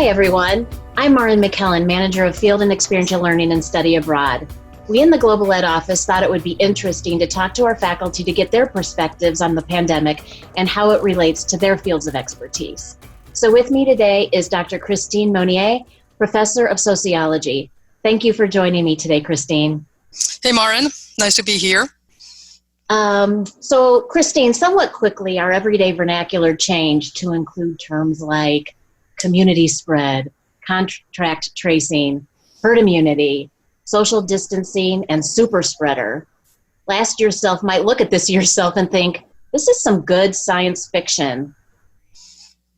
Hi, everyone. I'm Maren McKellin, Manager of Field and Experiential Learning and Study Abroad. We in the Global Ed office thought it would be interesting to talk to our faculty to get their perspectives on the pandemic and how it relates to their fields of expertise. So with me today is Dr. Christine Monnier, Professor of Sociology. Thank you for joining me today, Christine. Hey, Maren. Nice to be here. So, Christine, somewhat quickly, our everyday vernacular changed to include terms like community spread, contact tracing, herd immunity, social distancing, and super spreader. Last year's self might look at this year's self and think, this is some good science fiction.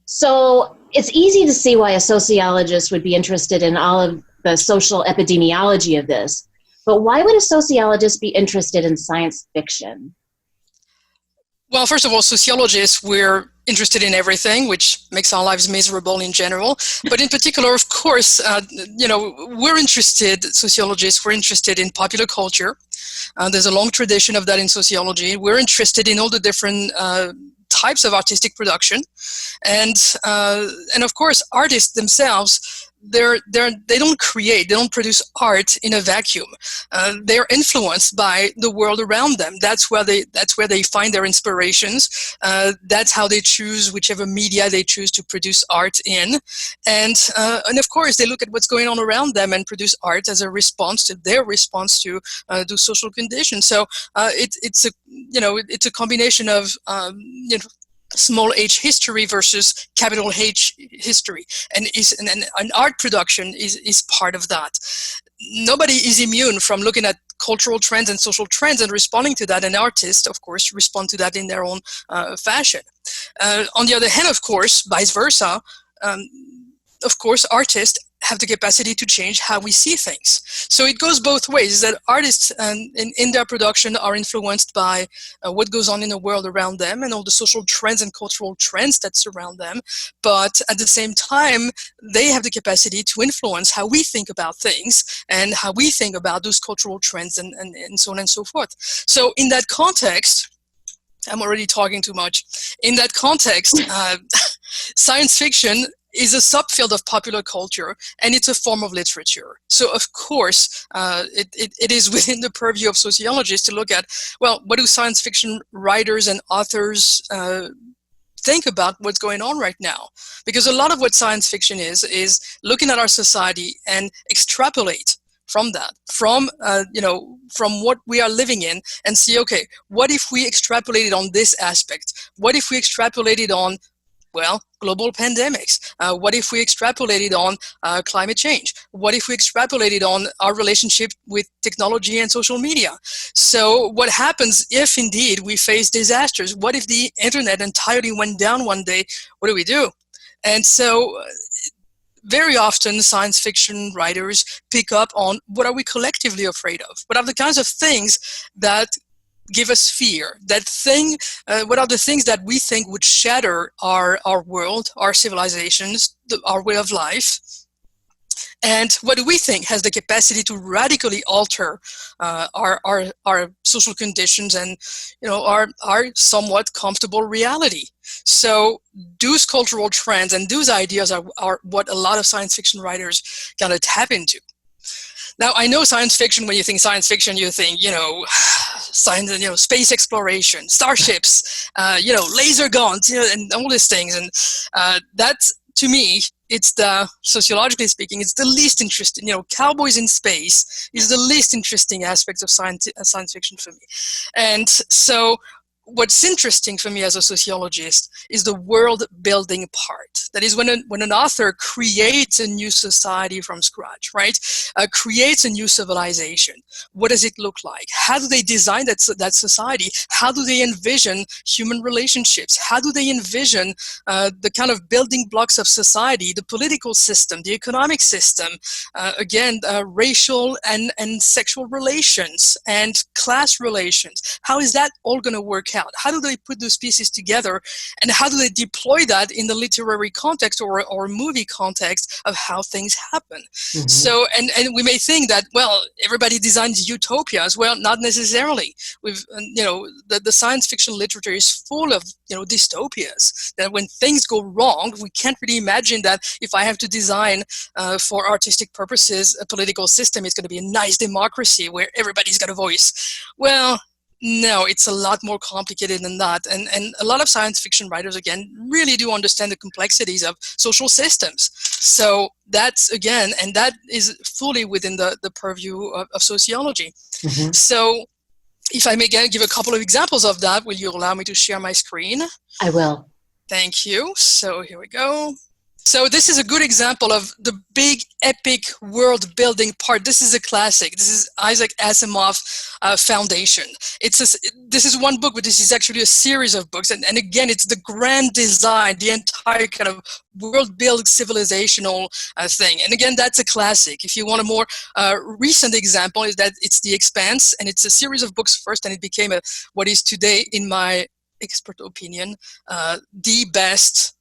So it's easy to see why a sociologist would be interested in all of the social epidemiology of this. But why would a sociologist be interested in science fiction? Well, first of all, sociologists, we're interested in everything, which makes our lives miserable in general. But in particular, of course, we're interested, sociologists, we're interested in popular culture. There's a long tradition of that in sociology. We're interested in all the different types of artistic production. And of course, artists themselves, they don't create, they don't produce art in a vacuum. They're influenced by the world around them. That's where they find their inspirations. That's how they choose whichever media they choose to produce art in. And of course, they look at what's going on around them and produce art as a response to their response to the social conditions. So it's a combination of small h history versus capital H history, and art production is part of that. Nobody is immune from looking at cultural trends and social trends and responding to that, and artists, of course, respond to that in their own fashion. On the other hand, of course, vice versa, of course, artists have the capacity to change how we see things. So it goes both ways, that artists in their production are influenced by what goes on in the world around them and all the social trends and cultural trends that surround them. But at the same time, they have the capacity to influence how we think about things and how we think about those cultural trends and so on and so forth. So in that context, I'm already talking too much. In that context, science fiction is a subfield of popular culture, and it's a form of literature. So of course, it is within the purview of sociologists to look at, well, what do science fiction writers and authors think about what's going on right now? Because a lot of what science fiction is looking at our society and extrapolate from that, from what we are living in, and see, okay, what if we extrapolated on this aspect? What if we extrapolated on, well, global pandemics? What if we extrapolated on climate change? What if we extrapolated on our relationship with technology and social media? So what happens if indeed we face disasters? What if the internet entirely went down one day? What do we do? And so very often science fiction writers pick up on what are we collectively afraid of? What are the kinds of things that give us fear? What are the things that we think would shatter our world, our civilizations, our way of life? And what do we think has the capacity to radically alter our social conditions and our somewhat comfortable reality? So those cultural trends and those ideas are what a lot of science fiction writers kind of tap into. Now, I know science fiction, when you think science fiction, you think, science, space exploration, starships, laser guns, and all these things. And that's, to me, sociologically speaking, it's the least interesting. Cowboys in space is the least interesting aspect of science fiction for me. And so what's interesting for me as a sociologist is the world building part. That is when an author creates a new society from scratch, right? Creates a new civilization. What does it look like? How do they design that society? How do they envision human relationships? How do they envision the kind of building blocks of society, the political system, the economic system, racial and sexual relations and class relations? How is that all going to work work out? How do they put those pieces together? And how do they deploy that in the literary context or movie context of how things happen? Mm-hmm. So, and we may think that, well, everybody designs utopias. Well, not necessarily. We've, the science fiction literature is full of, dystopias, that when things go wrong, we can't really imagine that if I have to design for artistic purposes a political system, it's going to be a nice democracy where everybody's got a voice. Well, no, it's a lot more complicated than that. And a lot of science fiction writers, again, really do understand the complexities of social systems. So that's, again, and that is fully within the purview of sociology. Mm-hmm. So if I may give a couple of examples of that, will you allow me to share my screen? I will. Thank you. So here we go. So this is a good example of the big epic world building part. This is a classic. This is Isaac Asimov Foundation. This is one book, but this is actually a series of books. And again, it's the grand design, the entire kind of world building civilizational thing. And again, that's a classic. If you want a more recent example, is that it's The Expanse, and it's a series of books first, and it became what is today, in my expert opinion, the best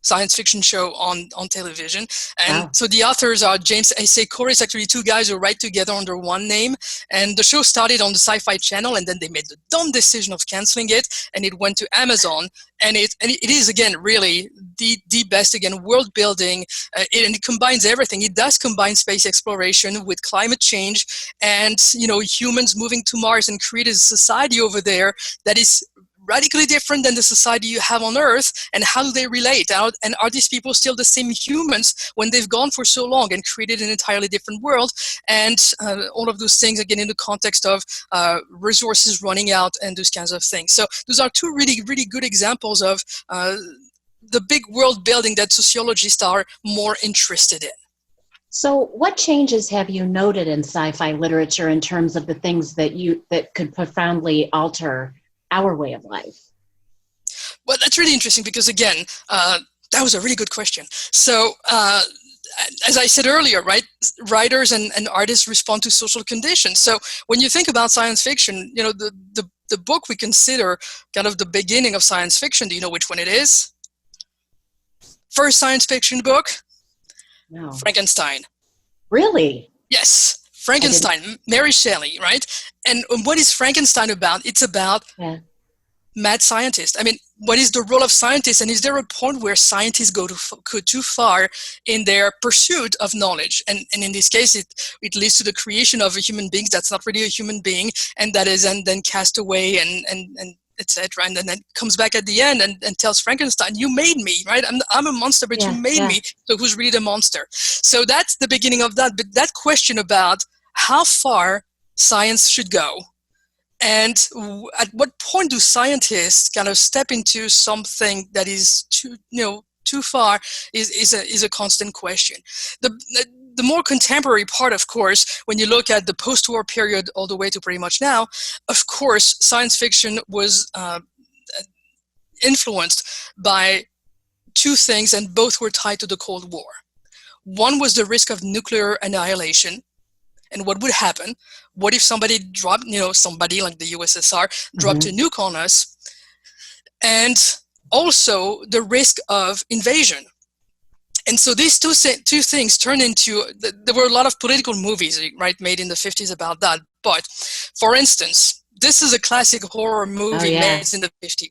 science fiction show on television. And wow. So the authors are James A. Corey. It's actually two guys who write together under one name. And the show started on the Sci-Fi Channel, and then they made the dumb decision of canceling it, and it went to Amazon. And it is, again, really the best, again, world building. And it combines everything. It does combine space exploration with climate change and, humans moving to Mars and create a society over there that is radically different than the society you have on Earth. And how do they relate? And are these people still the same humans when they've gone for so long and created an entirely different world? And all of those things, again, in the context of resources running out and those kinds of things. So those are two really, really good examples of the big world building that sociologists are more interested in. So what changes have you noted in sci-fi literature in terms of the things that could profoundly alter our way of life? Well, that's really interesting because, again, that was a really good question. So, as I said earlier, right, writers and artists respond to social conditions. So when you think about science fiction, the book we consider kind of the beginning of science fiction, do you know which one it is? First science fiction book? No. Frankenstein. Really? Yes. Frankenstein, Mary Shelley, right? And what is Frankenstein about? It's about mad scientists. I mean, what is the role of scientists? And is there a point where scientists go too far in their pursuit of knowledge? And in this case, it leads to the creation of a human being that's not really a human being, and that is and then cast away and etc. And then it comes back at the end and tells Frankenstein, you made me, right? I'm a monster, but you made me. So who's really the monster? So that's the beginning of that. But that question about how far science should go, and at what point do scientists kind of step into something that is too far is a constant question. The more contemporary part, of course, when you look at the post-war period all the way to pretty much now, of course, science fiction was influenced by two things, and both were tied to the Cold War. One was the risk of nuclear annihilation, and what would happen? What if somebody dropped, somebody like the USSR dropped a nuke on us? And also the risk of invasion. And so these two things turned into, there were a lot of political movies, right, made in the 50s about that. But, for instance, this is a classic horror movie made in the 50s.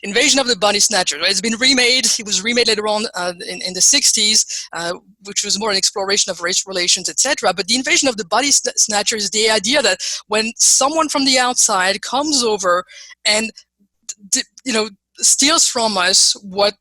Invasion of the Body Snatchers. Right? It's been remade. It was remade later on in the 60s, which was more an exploration of race relations, etc. But the Invasion of the Body Snatchers is the idea that when someone from the outside comes over and steals from us what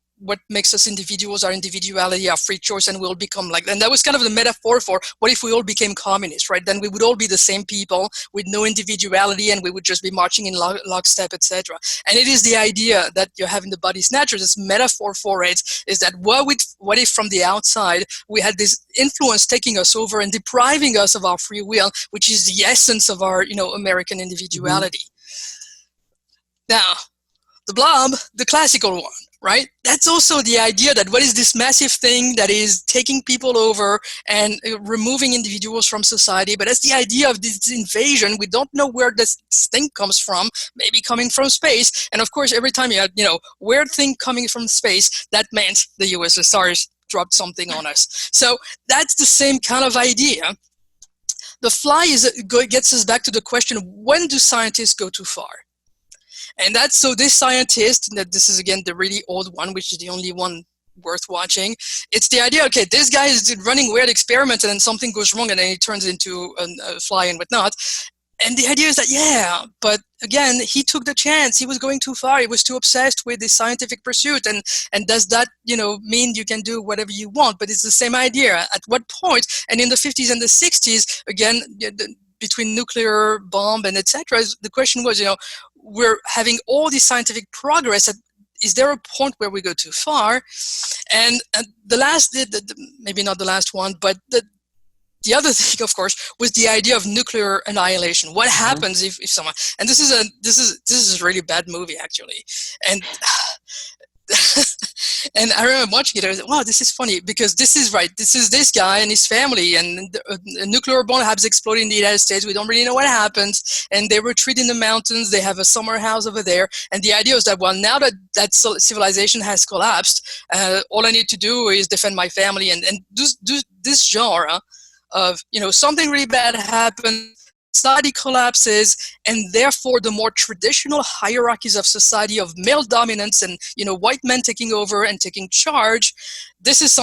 makes us individuals, our individuality, our free choice, and we'll become like, and that was kind of the metaphor for what if we all became communists, right? Then we would all be the same people with no individuality, and we would just be marching in lockstep, etc. And it is the idea that you're having the body snatchers, this metaphor for it, is that what if from the outside we had this influence taking us over and depriving us of our free will, which is the essence of our, American individuality. Now, the Blob, the classical one, right? That's also the idea that what is this massive thing that is taking people over and removing individuals from society. But that's the idea of this invasion. We don't know where this thing comes from, maybe coming from space. And of course, every time you had, weird thing coming from space, that meant the USSR dropped something on us. So that's the same kind of idea. The fly gets us back to the question, when do scientists go too far? And that's, so this scientist, that this is again the really old one, which is the only one worth watching. It's the idea, okay, this guy is running weird experiments and then something goes wrong and then he turns into a fly and whatnot. And the idea is that, yeah, but again, he took the chance. He was going too far. He was too obsessed with the scientific pursuit. And does that, mean you can do whatever you want? But it's the same idea. At what point? And in the 50s and the 60s, again, between nuclear bomb and etc., the question was, we're having all this scientific progress. Is there a point where we go too far? And the last, maybe not the last one, but the other thing, of course, was the idea of nuclear annihilation. What happens if someone? And this is a really bad movie, actually. And and I remember watching it. I was like, wow, this is funny, because this is right. This is this guy and his family, and a nuclear bomb has exploded in the United States. We don't really know what happens, and they retreat in the mountains. They have a summer house over there, and the idea is that, well, now that civilization has collapsed, all I need to do is defend my family, and do this genre of, something really bad happens, society collapses, and therefore the more traditional hierarchies of society of male dominance and, white men taking over and taking charge, this is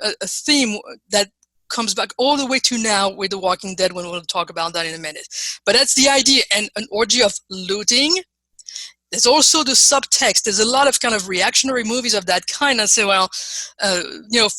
a theme that comes back all the way to now with The Walking Dead, when we'll talk about that in a minute. But that's the idea, and an orgy of looting. There's also the subtext. There's a lot of kind of reactionary movies of that kind. And say, well,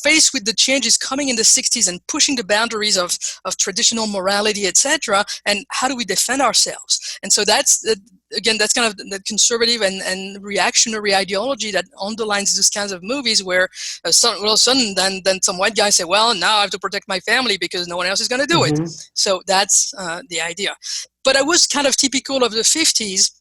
faced with the changes coming in the 60s and pushing the boundaries of traditional morality, etc., and how do we defend ourselves? And so that's, again, that's kind of the conservative and reactionary ideology that underlines these kinds of movies, where all of a sudden then some white guy say, well, now I have to protect my family because no one else is going to do it. So that's the idea. But it was kind of typical of the 50s.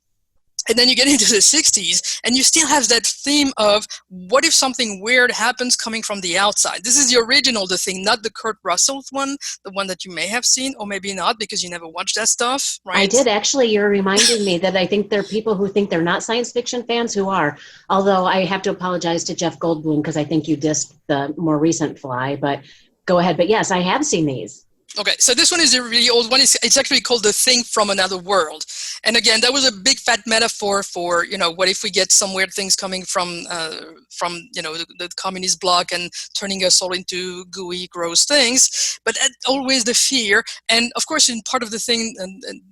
And then you get into the 60s, and you still have that theme of, what if something weird happens coming from the outside? This is the original, the thing, not the Kurt Russell one, the one that you may have seen, or maybe not, because you never watched that stuff, right? I did, actually. You're reminding me that I think there are people who think they're not science fiction fans who are. Although I have to apologize to Jeff Goldblum, because I think you dissed the more recent Fly, but go ahead. But yes, I have seen these. Okay, so this one is a really old one. It's actually called The Thing from Another World. And again, that was a big fat metaphor for, what if we get some weird things coming from the communist bloc and turning us all into gooey, gross things. But always the fear. And of course, in part of the thing,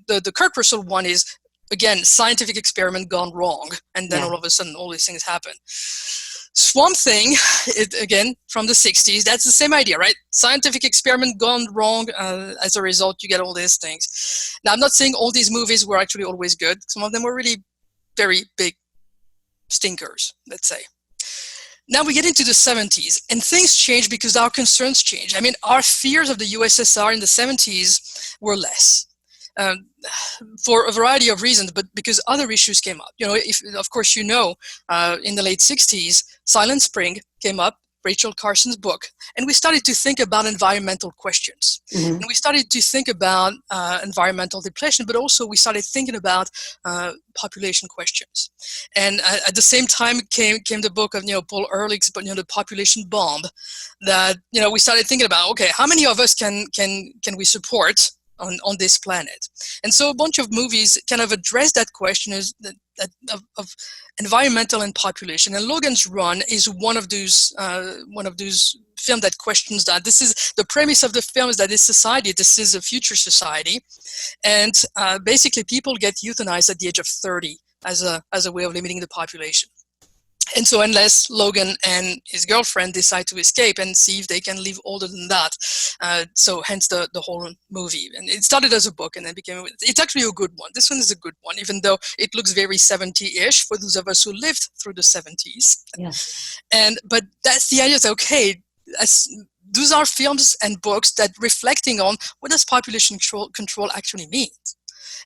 the Kurt Russell one is, again, scientific experiment gone wrong. And then all of a sudden, all these things happen. Swamp Thing, again, from the 60s, that's the same idea, right? Scientific experiment gone wrong. As a result, you get all these things. Now, I'm not saying all these movies were actually always good. Some of them were really very big stinkers, let's say. Now we get into the 70s, and things change because our concerns change. I mean, our fears of the USSR in the 70s were less. For a variety of reasons, but because other issues came up. Of course, in the late 60s, Silent Spring came up, Rachel Carson's book, and we started to think about environmental questions. And we started to think about environmental depletion, but also we started thinking about population questions. And at the same time came the book of Paul Ehrlich's, The Population Bomb, that we started thinking about, okay, how many of us can we support on this planet? And so a bunch of movies kind of address that question of environmental and population. And Logan's Run is one of those films that questions that. This is the premise of the film, is that this is a future society, and basically people get euthanized at the age of 30 as a way of limiting the population. And so unless Logan and his girlfriend decide to escape and see if they can live older than that. So hence the whole movie. And it started as a book and then it's actually a good one. This one is a good one, even though it looks very 70-ish for those of us who lived through the 70s. Yes. But that's the idea, okay, those are films and books that reflecting on what does population control actually mean.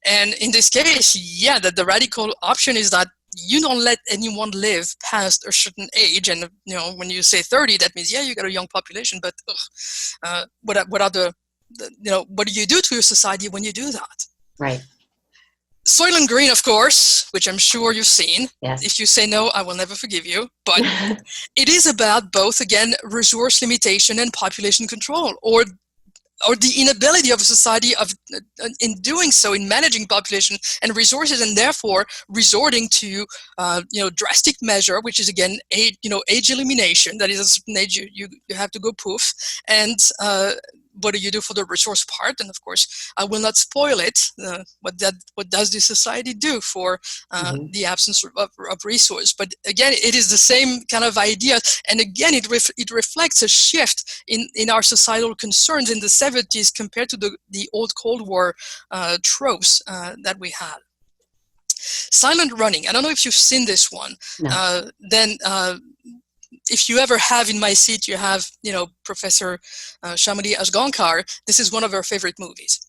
And in this case, that the radical option is that you don't let anyone live past a certain age. And when you say 30, that means you got a young population, but what do you do to your society when you do that? Right. Soylent Green, of course, which I'm sure you've seen. Yes. If you say no, I will never forgive you. But it is about both, again, resource limitation and population control, or the inability of a society in doing so, in managing population and resources, and therefore resorting to drastic measure, which is again age elimination. That is, a certain age you have to go poof. And what do you do for the resource part? And of course, I will not spoil it. What does this society do for the absence of resource? But again, it is the same kind of idea. And again, it reflects a shift in our societal concerns in the 70s compared to the old Cold War tropes that we had. Silent running. I don't know if you've seen this one. No. If you ever have in my seat, you have, Professor Shamali Ashgankar. This is one of our favorite movies.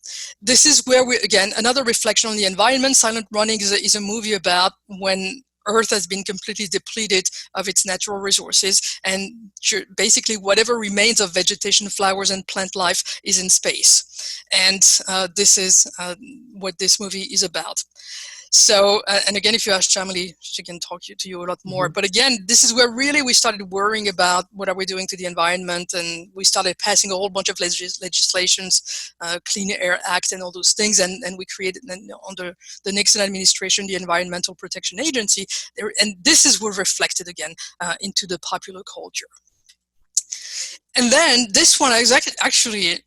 This is where again, another reflection on the environment. Silent Running is a movie about when Earth has been completely depleted of its natural resources, and basically whatever remains of vegetation, flowers, and plant life is in space. And this is what this movie is about. So, and again, if you ask Shamali, she can talk to you a lot more. But again, this is where really we started worrying about what are we doing to the environment, and we started passing a whole bunch of legislations, Clean Air Act and all those things, and we created, under the Nixon administration, the Environmental Protection Agency, and this is what reflected again into the popular culture. And then this one, actually,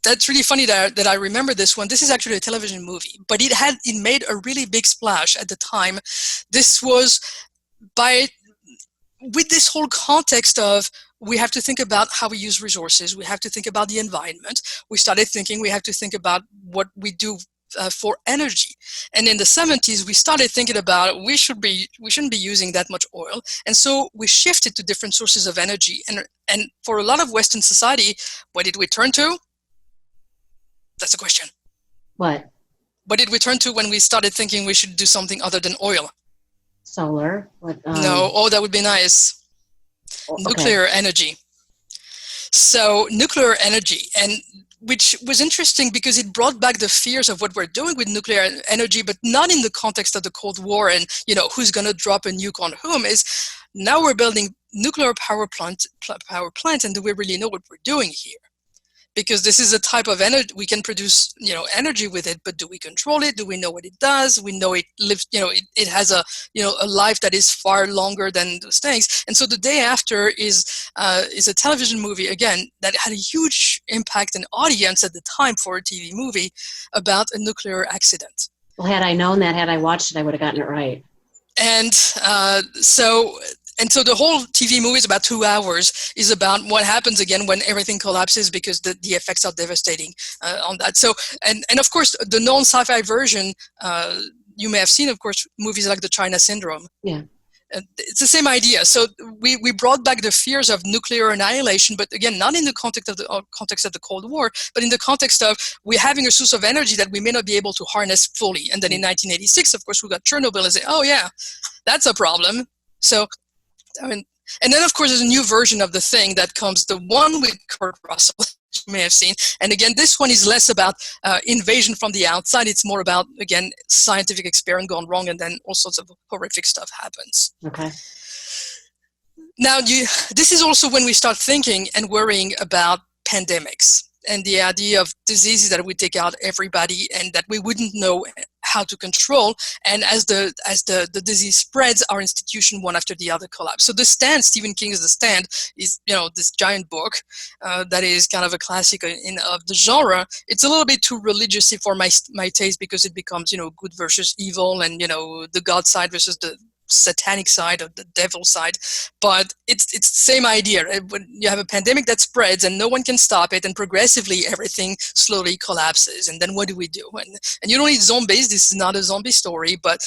that's really funny that I remember this one. This is actually a television movie, but it made a really big splash at the time. This was with this whole context of we have to think about how we use resources. We have to think about the environment. We started thinking we have to think about what we do for energy. And in the 70s, we started thinking about we shouldn't be using that much oil. And so we shifted to different sources of energy. And for a lot of Western society, what did we turn to? That's a question. What? What did we turn to when we started thinking we should do something other than oil? Solar. No. Oh, that would be nice. Okay. Nuclear energy. So nuclear energy, and which was interesting because it brought back the fears of what we're doing with nuclear energy, but not in the context of the Cold War and who's going to drop a nuke on whom. Is now we're building nuclear power plant, and do we really know what we're doing here? Because this is a type of energy, we can produce, energy with it, but do we control it? Do we know what it does? We know it lives, it has a life that is far longer than those things. And so The Day After is a television movie, again, that had a huge impact and audience at the time for a TV movie about a nuclear accident. Well, had I known that, had I watched it, I would have gotten it right. And so the whole TV movie is about 2 hours, is about what happens again when everything collapses, because the effects are devastating on that. So, and of course, the non-sci-fi version, you may have seen, of course, movies like The China Syndrome. Yeah. It's the same idea. So we brought back the fears of nuclear annihilation, but again, not in the context of the Cold War, but in the context of we're having a source of energy that we may not be able to harness fully. And then in 1986, of course, we got Chernobyl and say, oh yeah, that's a problem. So, and then of course there's a new version of The Thing that comes, the one with Kurt Russell, you may have seen. And again, this one is less about invasion from the outside. It's more about, again, scientific experiment gone wrong, and then all sorts of horrific stuff happens. Okay. Now, this is also when we start thinking and worrying about pandemics and the idea of diseases that would take out everybody and that we wouldn't know how to control. And as the disease spreads, our institution one after the other collapse. So The Stand, Stephen King's The Stand, is this giant book that is kind of a classic of the genre. It's a little bit too religious for my taste, because it becomes good versus evil, and the God side versus the satanic side or the devil side. But it's the same idea. When you have a pandemic that spreads and no one can stop it, and progressively everything slowly collapses, and then what do we do? And you don't need zombies. This is not a zombie story, but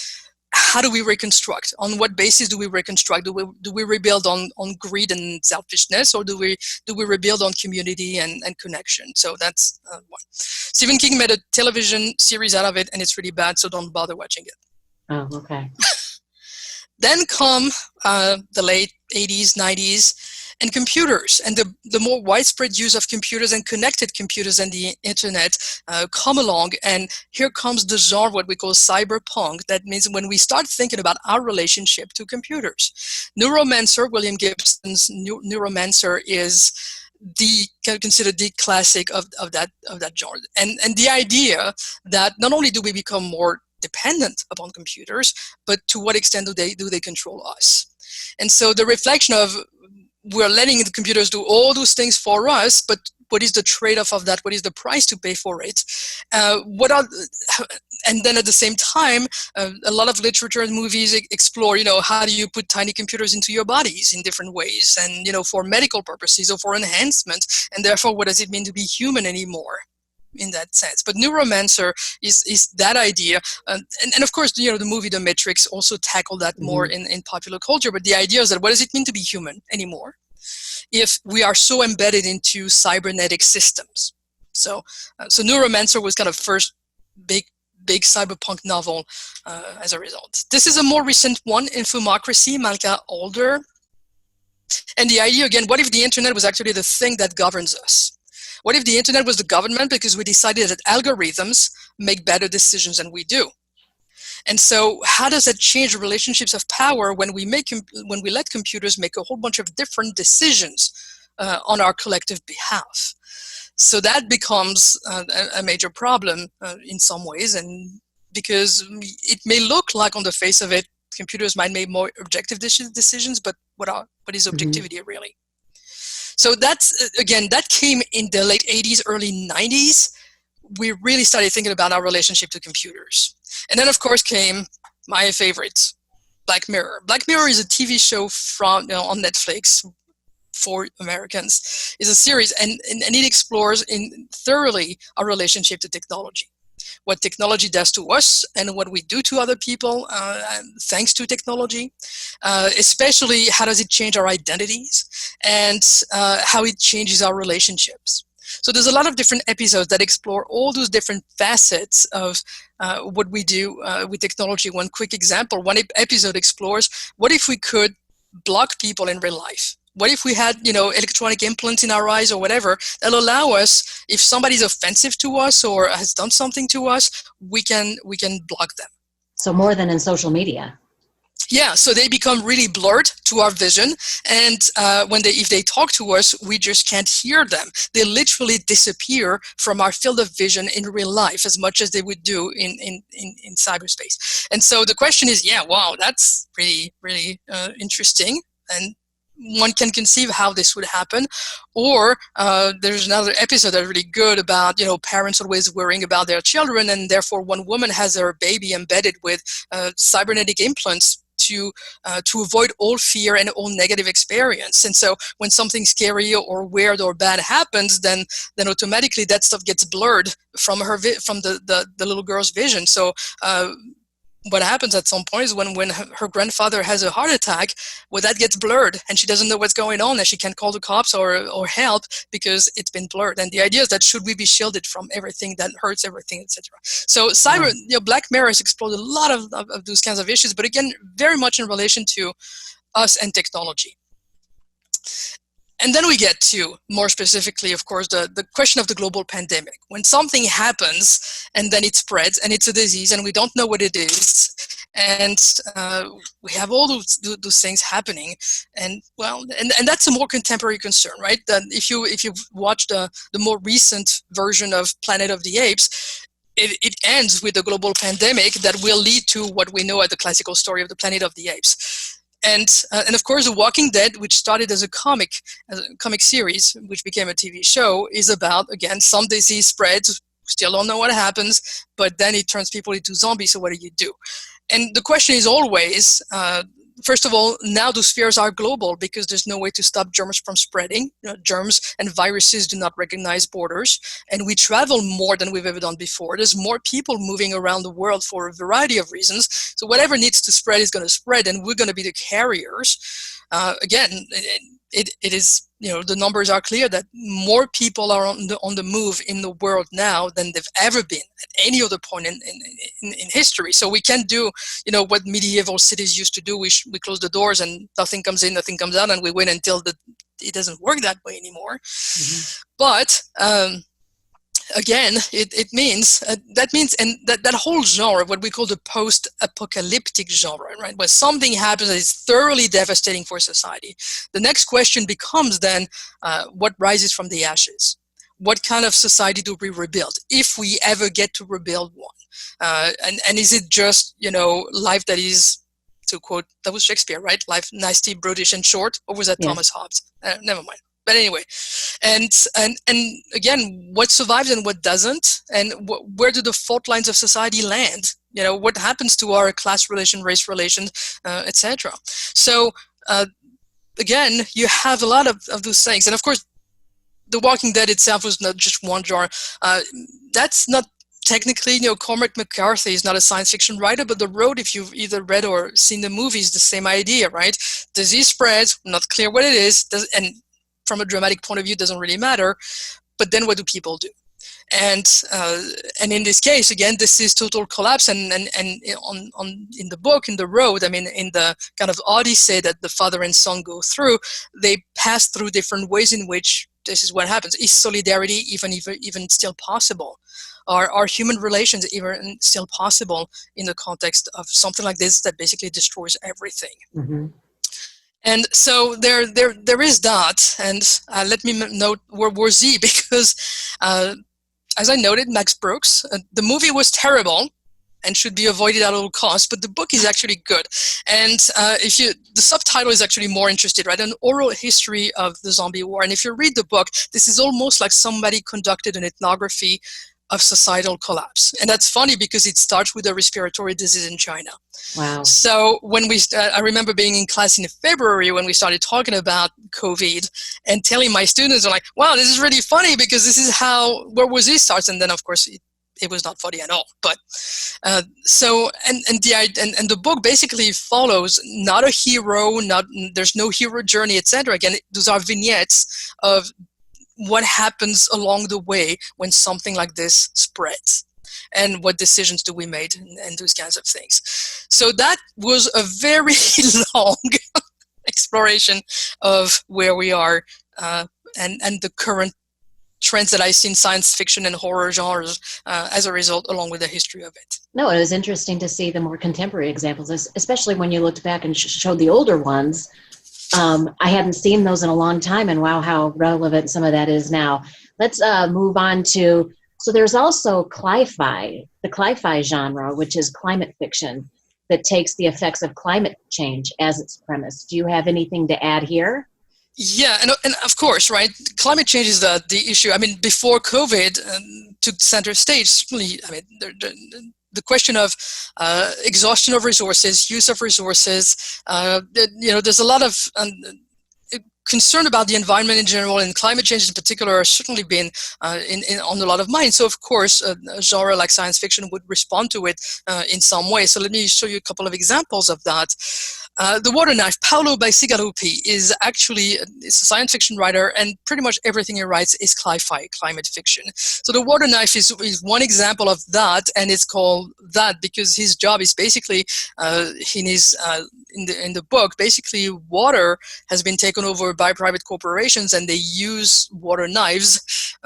how do we reconstruct? On what basis do we reconstruct? Do we rebuild on greed and selfishness, or do we rebuild on community and connection? So that's one. Stephen King made a television series out of it, and it's really bad, so don't bother watching it. Oh, okay. Then come the late 80s, 90s, and computers, and the more widespread use of computers and connected computers and the internet come along, and here comes the genre, what we call cyberpunk. That means when we start thinking about our relationship to computers. Neuromancer, William Gibson's Neuromancer, is considered the classic of that genre, and the idea that not only do we become more dependent upon computers, but to what extent do they control us? And so the reflection of we're letting the computers do all those things for us, but what is the trade-off of that? What is the price to pay for it? And then at the same time, a lot of literature and movies explore, how do you put tiny computers into your bodies in different ways, and for medical purposes or for enhancement, and therefore, what does it mean to be human anymore? In that sense. But Neuromancer is that idea. And of course, the movie The Matrix also tackled that more in popular culture. But the idea is that what does it mean to be human anymore if we are so embedded into cybernetic systems? So Neuromancer was kind of first big cyberpunk novel as a result. This is a more recent one, in Filmocracy, Malka Older. And the idea, again, what if the internet was actually the thing that governs us? What if the internet was the government because we decided that algorithms make better decisions than we do? And so how does that change the relationships of power when we let computers make a whole bunch of different decisions on our collective behalf? So that becomes a major problem in some ways, and because it may look like on the face of it, computers might make more objective decisions, but what is objectivity really? So that came in the late 80s, early 90s. We really started thinking about our relationship to computers. And then, of course, came my favorite, Black Mirror. Black Mirror is a TV show from on Netflix for Americans. It's a series, and it explores thoroughly our relationship to technology. What technology does to us and what we do to other people thanks to technology, especially how does it change our identities and how it changes our relationships. So there's a lot of different episodes that explore all those different facets of what we do with technology. One quick example, one episode explores what if we could block people in real life? What if we had, electronic implants in our eyes or whatever that'll allow us, if somebody's offensive to us or has done something to us, we can block them. So more than in social media. Yeah, so they become really blurred to our vision, and if they talk to us, we just can't hear them. They literally disappear from our field of vision in real life as much as they would do in cyberspace. And so the question is, wow, that's really, really interesting, and one can conceive how this would happen. Or there's another episode that's really good about, parents always worrying about their children, and therefore one woman has her baby embedded with cybernetic implants to avoid all fear and all negative experience. And so when something scary or weird or bad happens, then automatically that stuff gets blurred from the little girl's vision. So what happens at some point is when her grandfather has a heart attack, that gets blurred, and she doesn't know what's going on, and she can't call the cops or help because it's been blurred. And the idea is that should we be shielded from everything that hurts everything, etc. So Black Mirror has explored a lot of those kinds of issues, but again, very much in relation to us and technology. And then we get to, more specifically, of course, the question of the global pandemic. When something happens and then it spreads and it's a disease and we don't know what it is, and we have all those things happening, and that's a more contemporary concern, right? That if you've watched the more recent version of Planet of the Apes, it ends with a global pandemic that will lead to what we know as the classical story of the Planet of the Apes. And of course, The Walking Dead, which started as a comic series, which became a TV show, is about, again, some disease spreads, still don't know what happens, but then it turns people into zombies, so what do you do? And the question is always, first of all, now those fears are global because there's no way to stop germs from spreading. Germs and viruses do not recognize borders, and we travel more than we've ever done before. There's more people moving around the world for a variety of reasons. So whatever needs to spread is going to spread, and we're going to be the carriers. Again, it is, the numbers are clear that more people are on the move in the world now than they've ever been at any other point in history. So we can't do, what medieval cities used to do. We close the doors and nothing comes in, nothing comes out, and we wait until it doesn't work that way anymore. Mm-hmm. But again, it means that whole genre, what we call the post-apocalyptic genre, right, where something happens that is thoroughly devastating for society. The next question becomes then, what rises from the ashes? What kind of society do we rebuild, if we ever get to rebuild one? And is it just, life that is, to quote, that was Shakespeare, right? Life nasty, brutish, and short, or was that yes. Thomas Hobbes? Never mind. But anyway, and again, what survives and what doesn't, and where do the fault lines of society land? What happens to our class relation, race relations, etc. So again, you have a lot of those things, and of course, The Walking Dead itself was not just one genre. That's not technically, Cormac McCarthy is not a science fiction writer, but The Road, if you've either read or seen the movie, is the same idea, right? Disease spreads, not clear what it is, and from a dramatic point of view, it doesn't really matter. But then what do people do? And in this case, again, this is total collapse. And in the book, in The Road, in the kind of odyssey that the father and son go through, they pass through different ways in which this is what happens. Is solidarity even still possible? Are human relations even still possible in the context of something like this that basically destroys everything? Mm-hmm. And so there is that, and let me note World War Z, because as I noted, Max Brooks, the movie was terrible and should be avoided at all costs, but the book is actually good. And the subtitle is actually more interesting, right? An oral history of the zombie war. And if you read the book, this is almost like somebody conducted an ethnography of societal collapse. And that's funny because it starts with a respiratory disease in China. Wow. So when I remember being in class in February when we started talking about COVID and telling my students, like, wow, this is really funny because this is how World War Z starts. And then, of course, it was not funny at all. But the book basically follows not a hero, there's no hero journey, etc. Again, those are vignettes of what happens along the way when something like this spreads, and what decisions do we make, and those kinds of things. So that was a very long exploration of where we are and the current trends that I see in science fiction and horror genres as a result, along with the history of it. No, it was interesting to see the more contemporary examples, especially when you looked back and showed the older ones. I hadn't seen those in a long time, and wow, how relevant some of that is now. Let's move on to, so there's also cli-fi, the cli-fi genre, which is climate fiction that takes the effects of climate change as its premise. Do you have anything to add here? Yeah, and of course, right, climate change is the issue. Before COVID took center stage, certainly, the question of exhaustion of resources, use of resources, there's a lot of concern about the environment in general, and climate change in particular are certainly been on a lot of minds. So of course, a genre like science fiction would respond to it in some way. So let me show you a couple of examples of that. The Water Knife, Paolo Bacigalupi, is actually a science fiction writer, and pretty much everything he writes is cli-fi, climate fiction. So The Water Knife is one example of that, and it's called that because his job is basically, in the book, basically water has been taken over by private corporations, and they use water knives,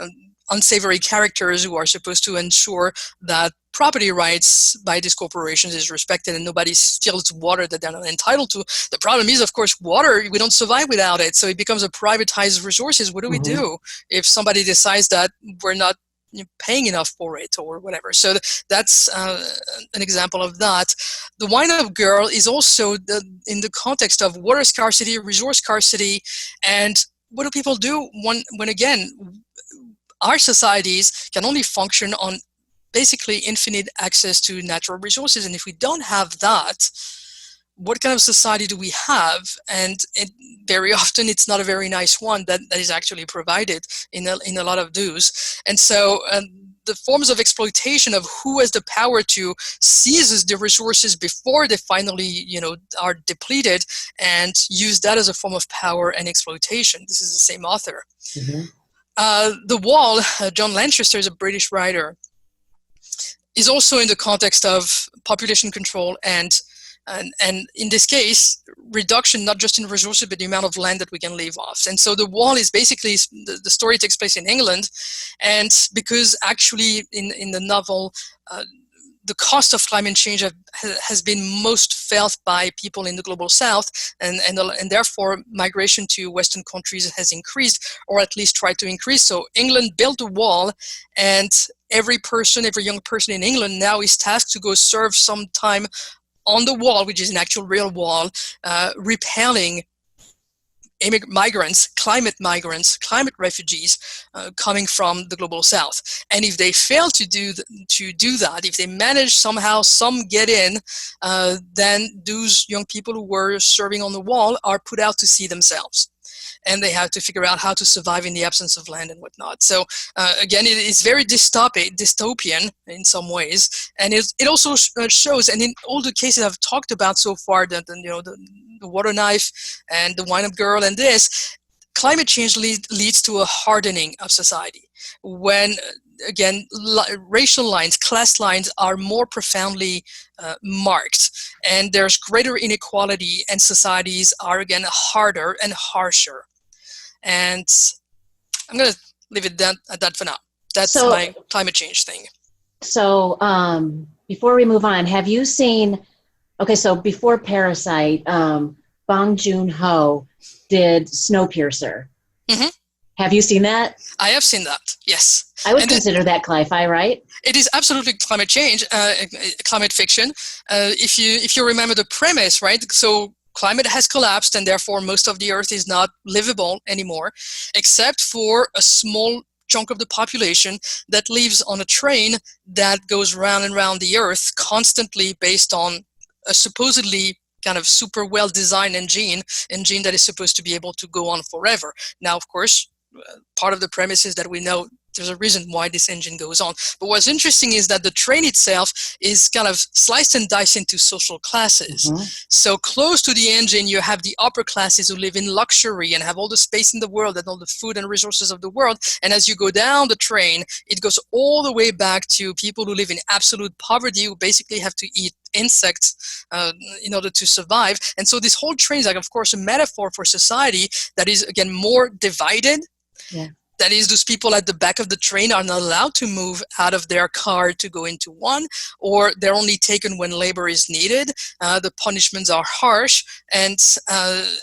unsavory characters who are supposed to ensure that property rights by these corporations is respected and nobody steals water that they're not entitled to. The problem is, of course, water, we don't survive without it. So it becomes a privatized resources. What do we do if somebody decides that we're not paying enough for it or whatever? So that's an example of that. The Wind-Up Girl is also in the context of water scarcity, resource scarcity, and what do people do when again, our societies can only function on basically infinite access to natural resources. And if we don't have that, what kind of society do we have? And very often it's not a very nice one that is actually provided in a lot of those. And so the forms of exploitation of who has the power to seize the resources before they finally, are depleted, and use that as a form of power and exploitation. This is the same author. The Wall, John Lanchester is a British writer, is also in the context of population control and in this case, reduction not just in resources, but the amount of land that we can live off. And so The Wall is basically, the story takes place in England, and because actually in the novel, the cost of climate change has been most felt by people in the global south, and therefore migration to Western countries has increased, or at least tried to increase. So England built a wall, and every young person in England now is tasked to go serve some time on the wall, which is an actual real wall, repelling climate refugees coming from the global south. And if they fail to do that, if they manage somehow, some get in, then those young people who were serving on the wall are put out to sea themselves. And they have to figure out how to survive in the absence of land and whatnot. So again, it is very dystopian in some ways, and it also shows. And in all the cases I've talked about so far, the water knife and the wind-up girl, and this, climate change leads to a hardening of society. When again, racial lines, class lines are more profoundly marked, and there's greater inequality, and societies are again harder and harsher. And I'm going to leave it at that for now. That's my climate change thing. So before we move on, have you seen, so before Parasite, Bong Joon-ho did Snowpiercer. Mm-hmm. Have you seen that? I have seen that, yes. I would consider that cli-fi, right? It is absolutely climate change, climate fiction. If you remember the premise, right? So climate has collapsed, and therefore most of the Earth is not livable anymore, except for a small chunk of the population that lives on a train that goes round and round the Earth constantly, based on a supposedly kind of super well-designed engine that is supposed to be able to go on forever. Now, of course, part of the premise is that we know there's a reason why this engine goes on. But what's interesting is that the train itself is kind of sliced and diced into social classes. Mm-hmm. So close to the engine, you have the upper classes who live in luxury and have all the space in the world and all the food and resources of the world. And as you go down the train, it goes all the way back to people who live in absolute poverty, who basically have to eat insects in order to survive. And so this whole train is, like, of course, a metaphor for society that is, again, more divided. Yeah. That is, those people at the back of the train are not allowed to move out of their car to go into one, or they're only taken when labor is needed. The punishments are harsh, and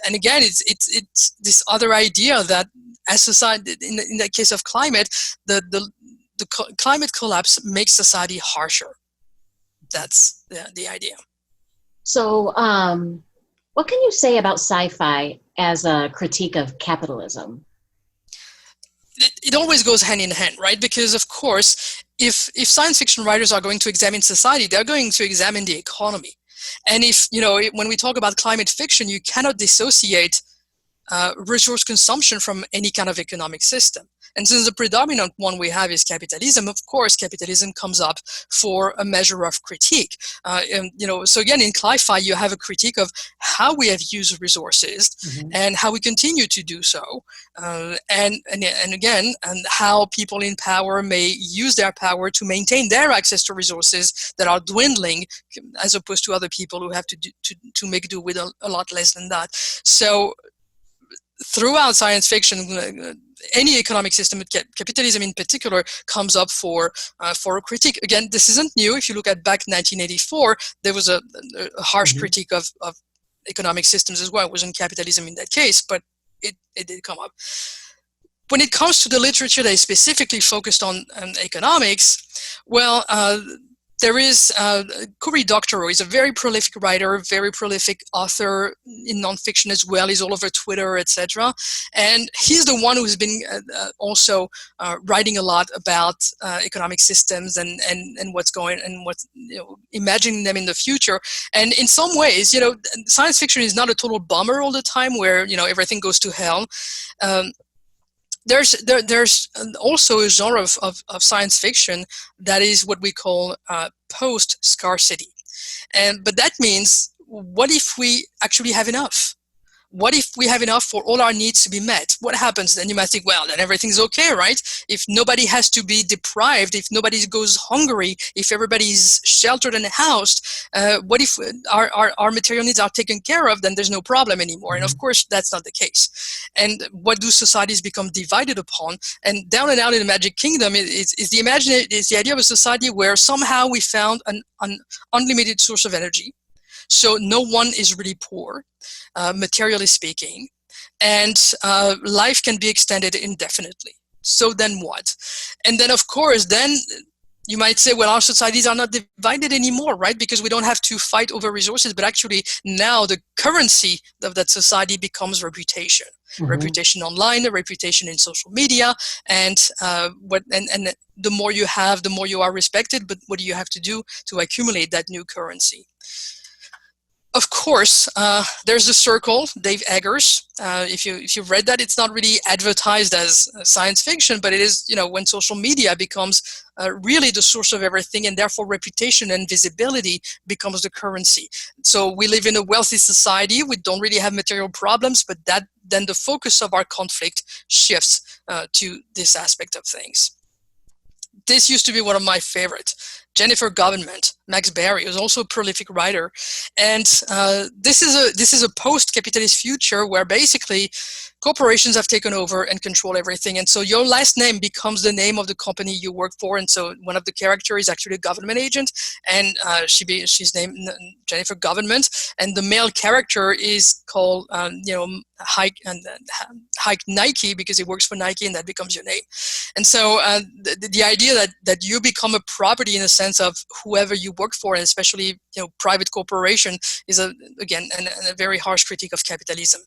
again, it's this other idea that as society, in that case of climate, the climate collapse makes society harsher. That's the idea. So, what can you say about sci-fi as a critique of capitalism? It always goes hand in hand, right? Because, of course, if science fiction writers are going to examine society, they're going to examine the economy. And when we talk about climate fiction, you cannot dissociate resource consumption from any kind of economic system. And since the predominant one we have is capitalism, of course, capitalism comes up for a measure of critique. So again, in sci-fi, you have a critique of how we have used resources, mm-hmm. and how we continue to do so, and again, and how people in power may use their power to maintain their access to resources that are dwindling, as opposed to other people who have to make do with a lot less than that. So throughout science fiction, any economic system, capitalism in particular, comes up for a critique. Again, this isn't new. If you look at back in 1984, there was a harsh mm-hmm. critique of economic systems as well. It wasn't capitalism in that case, but it did come up. When it comes to the literature that is specifically focused on economics, well, there is Cory Doctorow. He's a very prolific writer, very prolific author in nonfiction as well. He's all over Twitter, etc. And he's the one who's been also writing a lot about economic systems and what's going and what's imagining them in the future. And in some ways, science fiction is not a total bummer all the time, where everything goes to hell. there's also a genre of science fiction that is what we call post-scarcity. But that means, what if we actually have enough? What if we have enough for all our needs to be met? What happens then? You might think, well, then everything's okay, right? If nobody has to be deprived, if nobody goes hungry, if everybody's sheltered and housed, what if our material needs are taken care of? Then there's no problem anymore. And of course, that's not the case. And what do societies become divided upon? And down and out in the Magic Kingdom is the idea of a society where somehow we found an unlimited source of energy. So no one is really poor, materially speaking, and life can be extended indefinitely. So then what? And then, of course, then you might say, well, our societies are not divided anymore, right? Because we don't have to fight over resources, but actually now the currency of that society becomes reputation. Mm-hmm. Reputation online, a reputation in social media, and the more you have, the more you are respected. But what do you have to do to accumulate that new currency? Of course, there's the circle, Dave Eggers. If you've read that, it's not really advertised as science fiction, but it is, when social media becomes really the source of everything, and therefore reputation and visibility becomes the currency. So we live in a wealthy society. We don't really have material problems, but then the focus of our conflict shifts to this aspect of things. This used to be one of my favorites. Jennifer Government, Max Barry, who's also a prolific writer, and this is a post-capitalist future where basically corporations have taken over and control everything, and so your last name becomes the name of the company you work for. And so one of the characters is actually a government agent, and she's named Jennifer Government, and the male character is called Hike Nike, because he works for Nike, and that becomes your name. And so the idea that you become a property in a sense of whoever you work for, and especially private corporation, is again a very harsh critique of capitalism.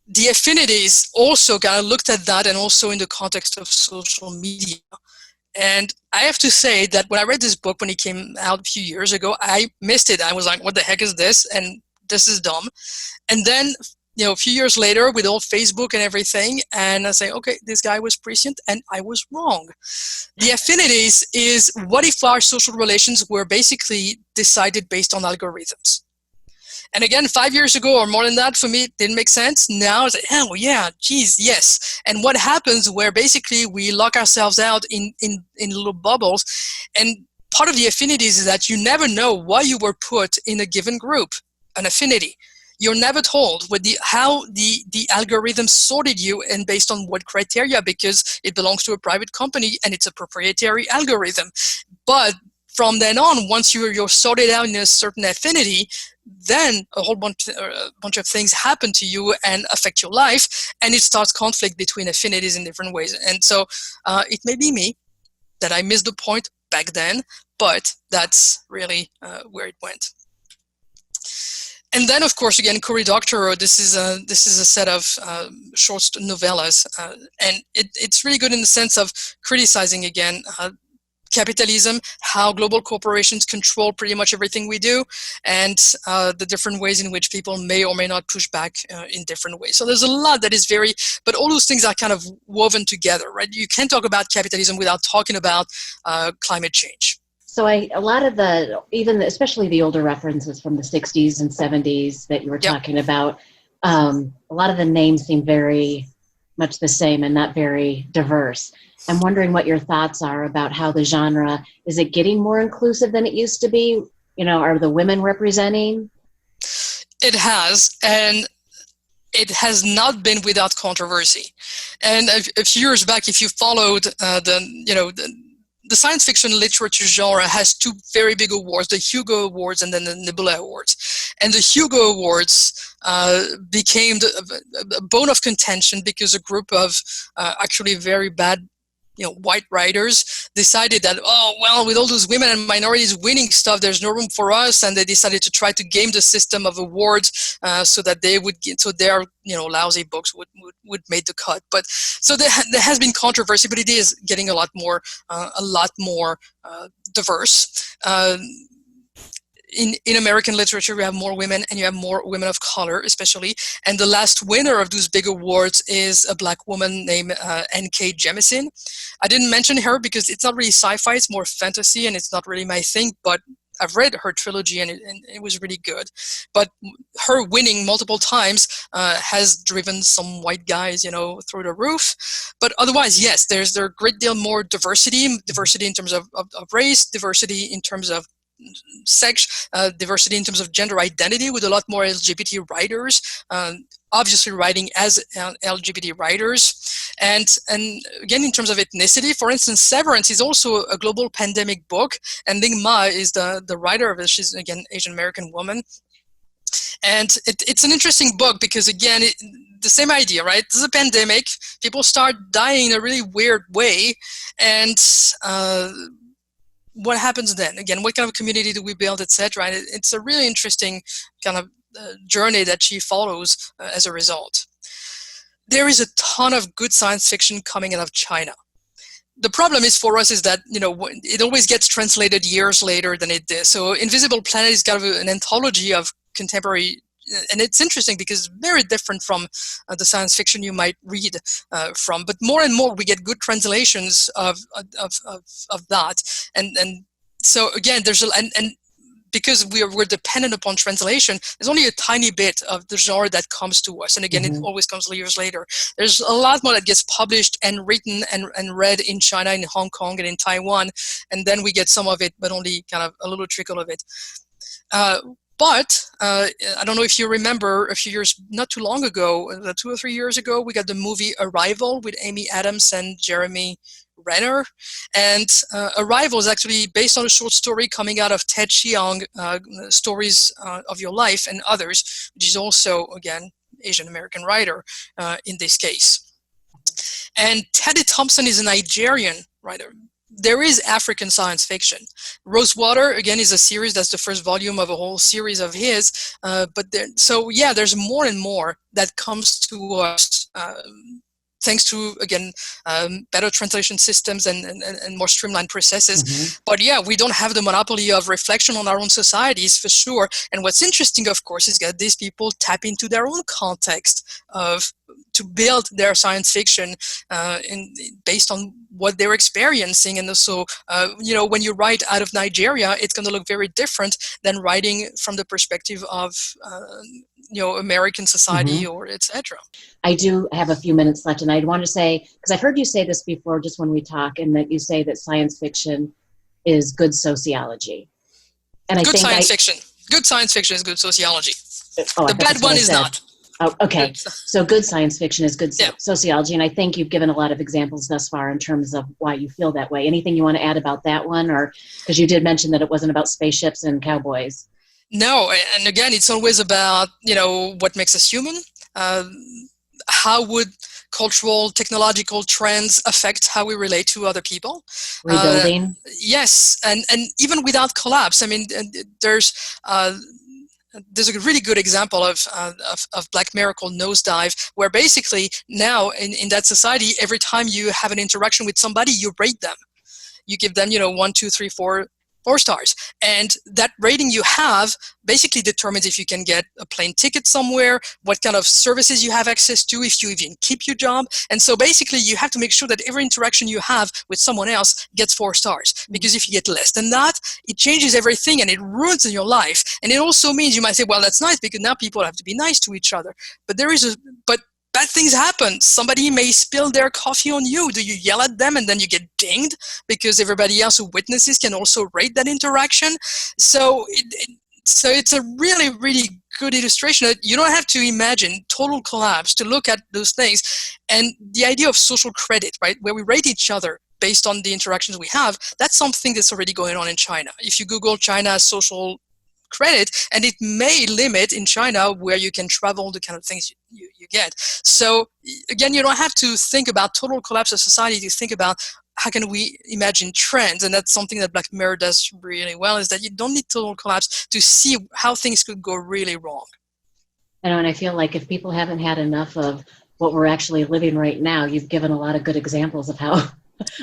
The affinities also kind of looked at that, and also in the context of social media. And I have to say that when I read this book, when it came out a few years ago, I missed it. I was like, what the heck is this? And this is dumb. And then, a few years later, with all Facebook and everything, and I say, okay, this guy was prescient, and I was wrong. The affinities is, what if our social relations were basically decided based on algorithms? And again, 5 years ago or more than that, for me, it didn't make sense. Now it's like, oh yeah, geez, yes. And what happens where basically we lock ourselves out in little bubbles. And part of the affinities is that you never know why you were put in a given group, an affinity. You're never told how the algorithm sorted you and based on what criteria, because it belongs to a private company and it's a proprietary algorithm. But from then on, once you're sorted out in a certain affinity, then a whole bunch of things happen to you and affect your life, and it starts conflict between affinities in different ways. And so it may be me that I missed the point back then, but that's really where it went. And then, of course, again, Cory Doctorow, this is a set of short novellas, and it's really good in the sense of criticizing, again, capitalism, how global corporations control pretty much everything we do, and the different ways in which people may or may not push back in different ways. So there's a lot that is but all those things are kind of woven together, right? You can't talk about capitalism without talking about climate change. So a lot of especially the older references from the 60s and 70s that you were talking about, a lot of the names seem very much the same and not very diverse. I'm wondering what your thoughts are about how the genre, is it getting more inclusive than it used to be? Are the women representing? It has, and it has not been without controversy. And a few years back, if you followed the science fiction literature genre has two very big awards, the Hugo Awards and then the Nebula Awards. And the Hugo Awards became a bone of contention because a group of actually very bad white writers decided that, with all those women and minorities winning stuff, there's no room for us, and they decided to try to game the system of awards so that they would get, so their lousy books would make the cut. But so there has been controversy, but it is getting a lot more diverse. in American literature, you have more women, and you have more women of color, especially. And the last winner of those big awards is a Black woman named N.K. Jemisin. I didn't mention her because it's not really sci-fi; it's more fantasy, and it's not really my thing. But I've read her trilogy, and it was really good. But her winning multiple times has driven some white guys, through the roof. But otherwise, yes, there's a great deal more diversity in terms of race, diversity in terms of sex, diversity in terms of gender identity, with a lot more LGBT writers, obviously writing as LGBT writers. And again, in terms of ethnicity, for instance, Severance is also a global pandemic book, and Ling Ma is the writer of it. She's, again, Asian American woman. And it's an interesting book because, again, the same idea, right? This is a pandemic. People start dying in a really weird way. And what happens then? Again, what kind of community do we build, etc.? And it's a really interesting kind of journey that she follows as a result. There is a ton of good science fiction coming out of China. The problem is for us is that, it always gets translated years later than it did. So Invisible Planet is kind of an anthology of contemporary, and it's interesting because it's very different from the science fiction you might read from. But more and more we get good translations of that, and so again, and because we're dependent upon translation, there's only a tiny bit of the genre that comes to us. And again, it always comes years later. There's a lot more that gets published and written and read in China, in Hong Kong, and in Taiwan. And then we get some of it, but only kind of a little trickle of it. But I don't know if you remember, a few years, not too long ago, 2 or 3 years ago, we got the movie Arrival with Amy Adams and Jeremy Renner. And Arrival is actually based on a short story coming out of Ted Chiang, Stories of Your Life and Others, which is also, again, Asian American writer in this case. And Teddy Thompson is a Nigerian writer. There is African science fiction. Rosewater, again, is a series. That's the first volume of a whole series of his. There's more and more that comes to us thanks to, again, better translation systems and more streamlined processes. But yeah, we don't have the monopoly of reflection on our own societies, for sure. And what's interesting, of course, is that these people tap into their own context to build their science fiction based on what they're experiencing. And also, when you write out of Nigeria, it's going to look very different than writing from the perspective of American society or etc. I do have a few minutes left, and I'd want to say, because I've heard you say this before just when we talk, and that you say that science fiction is good sociology. And Good science fiction is good sociology. The bad one is not. Oh, okay. So good science fiction is good sociology, and I think you've given a lot of examples thus far in terms of why you feel that way. Anything you want to add about that one, or because you did mention that it wasn't about spaceships and cowboys? No, and again, it's always about what makes us human. How would cultural, technological trends affect how we relate to other people? Rebuilding. Yes, and even without collapse. I mean, there's a really good example of Black Mirror called Nosedive, where basically now in that society, every time you have an interaction with somebody, you rate them. You give them, 1, 2, 3, 4 stars. And that rating you have basically determines if you can get a plane ticket somewhere, what kind of services you have access to, if you even keep your job. And so basically you have to make sure that every interaction you have with someone else gets 4 stars. Because if you get less than that, it changes everything and it ruins your life. And it also means you might say, well, that's nice because now people have to be nice to each other. But bad things happen. Somebody may spill their coffee on you. Do you yell at them and then you get dinged because everybody else who witnesses can also rate that interaction? So it's a really, really good illustration that you don't have to imagine total collapse to look at those things. And the idea of social credit, right, where we rate each other based on the interactions we have, that's something that's already going on in China. If you Google China social credit, and it may limit in China where you can travel, the kind of things you get. So again, you don't have to think about total collapse of society to think about how can we imagine trends. And that's something that Black Mirror does really well, is that you don't need total collapse to see how things could go really wrong. And I feel like if people haven't had enough of what we're actually living right now, you've given a lot of good examples of how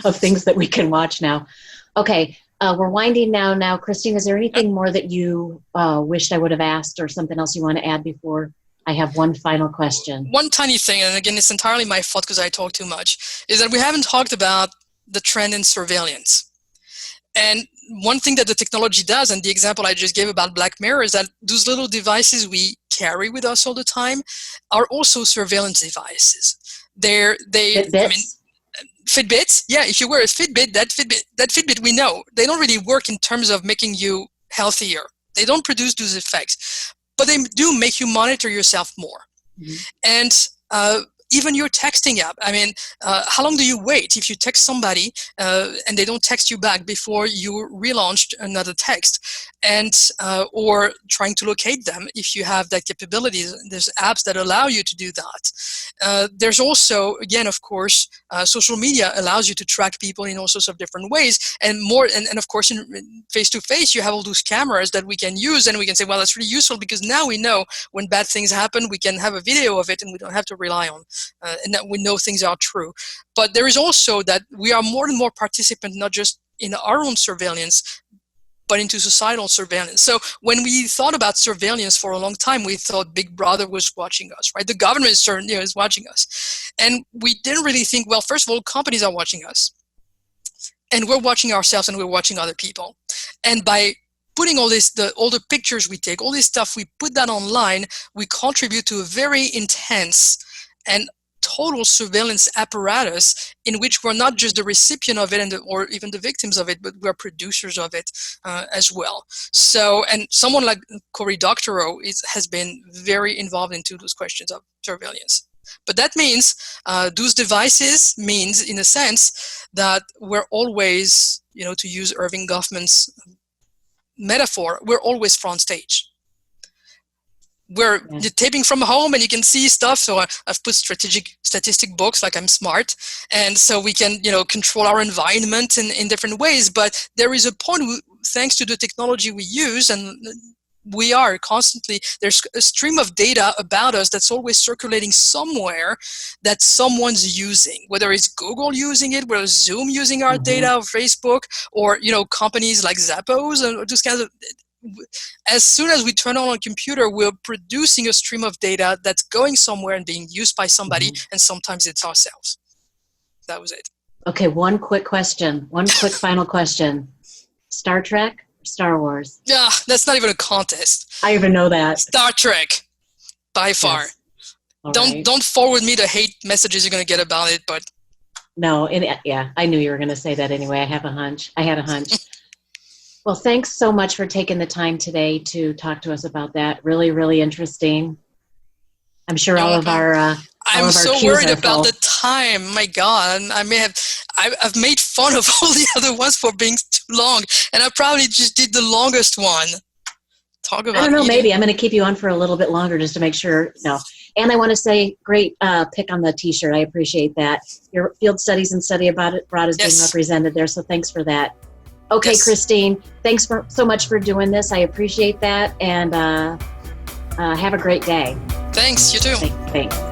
of things that we can watch now. Okay. We're winding down now. Christine, is there anything more that you wished I would have asked or something else you want to add before I have one final question? One tiny thing, and again, it's entirely my fault because I talk too much, is that we haven't talked about the trend in surveillance. And one thing that the technology does, and the example I just gave about Black Mirror, is that those little devices we carry with us all the time are also surveillance devices. Fitbits, yeah, if you wear a Fitbit, that Fitbit we know, they don't really work in terms of making you healthier. They don't produce those effects, but they do make you monitor yourself more. Mm-hmm. And even your texting app, I mean, how long do you wait if you text somebody and they don't text you back before you relaunched another text? And or trying to locate them if you have that capability. There's apps that allow you to do that. There's also, again, of course, social media allows you to track people in all sorts of different ways, and more. And of course, in face-to-face, you have all those cameras that we can use, and we can say, well, that's really useful because now we know when bad things happen, we can have a video of it, and we don't have to rely on, and that we know things are true. But there is also that we are more and more participant, not just in our own surveillance, but into societal surveillance. So when we thought about surveillance for a long time, we thought Big Brother was watching us, right? The government is watching us. And we didn't really think, well, first of all, companies are watching us. And we're watching ourselves and we're watching other people. And by putting all the pictures we take, all this stuff, we put that online, we contribute to a very intense and total surveillance apparatus in which we're not just the recipient of it or even the victims of it, but we're producers of it as well. So, and someone like Cory Doctorow has been very involved into those questions of surveillance. But that means those devices means, in a sense, that we're always, to use Irving Goffman's metaphor, we're always front stage. We're taping from home and you can see stuff. So I've put statistic books, like I'm smart. And so we can, control our environment in different ways. But there is a point, thanks to the technology we use, and we are constantly, there's a stream of data about us that's always circulating somewhere that someone's using, whether it's Google using it, whether it's Zoom using our data, or Facebook, or, companies like Zappos, or just kind of. As soon as we turn on a computer, we're producing a stream of data that's going somewhere and being used by somebody, and sometimes it's ourselves. That was it. Okay, one quick final question. Star Trek or Star Wars? Yeah, that's not even a contest. I even know that. Star Trek, by far. Yes. Don't forward me the hate messages you're going to get about it, but... No, I knew you were going to say that anyway. I had a hunch. Well, thanks so much for taking the time today to talk to us about that. Really, really interesting. I'm sure I'm so worried about the time. My God, I've made fun of all the other ones for being too long, and I probably just did the longest one. Talk about. I don't know. Maybe I'm going to keep you on for a little bit longer just to make sure. No, and I want to say, great pick on the T-shirt. I appreciate that. Your field studies and study abroad is being represented there, so thanks for that. Okay, yes. Christine, thanks so much for doing this. I appreciate that, and have a great day. Thanks, you too. Thanks.